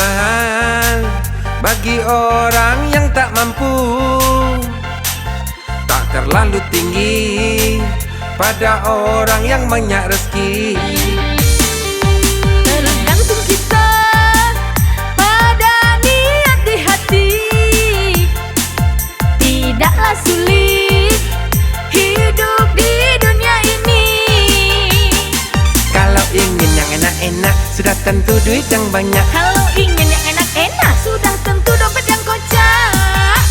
mahal bagi orang yang tak mampu, tak terlalu tinggi pada orang yang banyak rezeki. Tergantung kita pada niat di hati. Tidaklah sulit hidup di dunia ini. Kalau ingin yang enak-enak, sudah tentu duit yang banyak. Kalau ingin yang enak-enak, sudah tentu dompet yang kocak.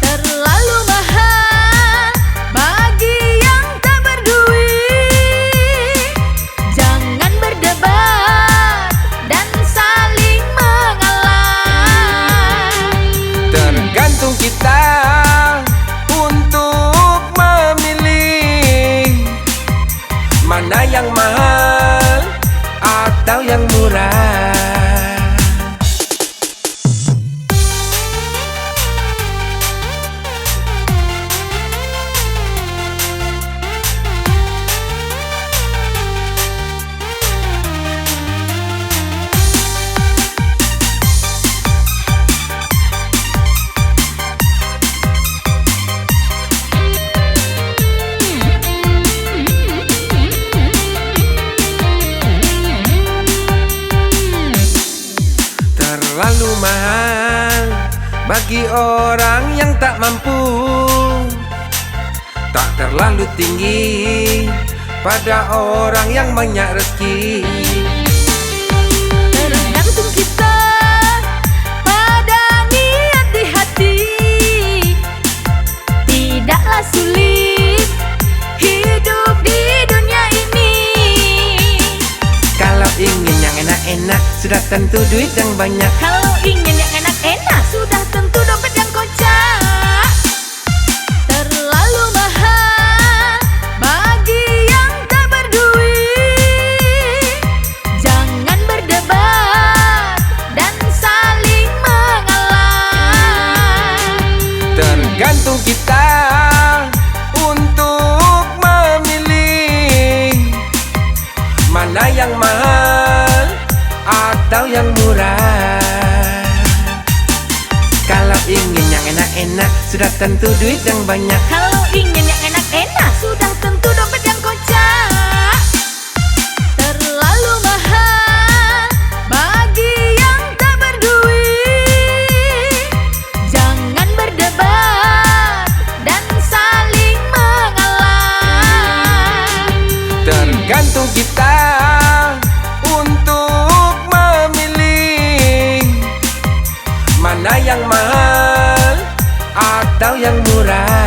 Terlalu mahal bagi yang tak berduit. Jangan berdebat dan saling mengalah. Tergantung kita untuk memilih mana yang mahal atau yang murah. Terlalu mahal bagi orang yang tak mampu, tak terlalu tinggi pada orang yang banyak rezeki. Tergantung kita pada niat di hati. Tidaklah sulit hidup di dunia ini. Kalau ingin yang enak-enak, sudah tentu duit yang banyak. Kalau ingin yang enak-enak, sudah tentu dompet yang kocak. Terlalu mahal bagi yang tak berduit. Jangan berdebat dan saling mengalah. Tergantung kita untuk memilih mana yang mahal atau yang murah. Kalau ingin yang enak-enak, sudah tentu duit yang banyak. Kalau ingin yang enak-enak, sudah tentu dompet yang kocak. Terlalu mahal bagi yang tak berduit. Jangan berdebat dan saling mengalah. Tergantung kita untuk memilih mana yang mahal atau yang murah.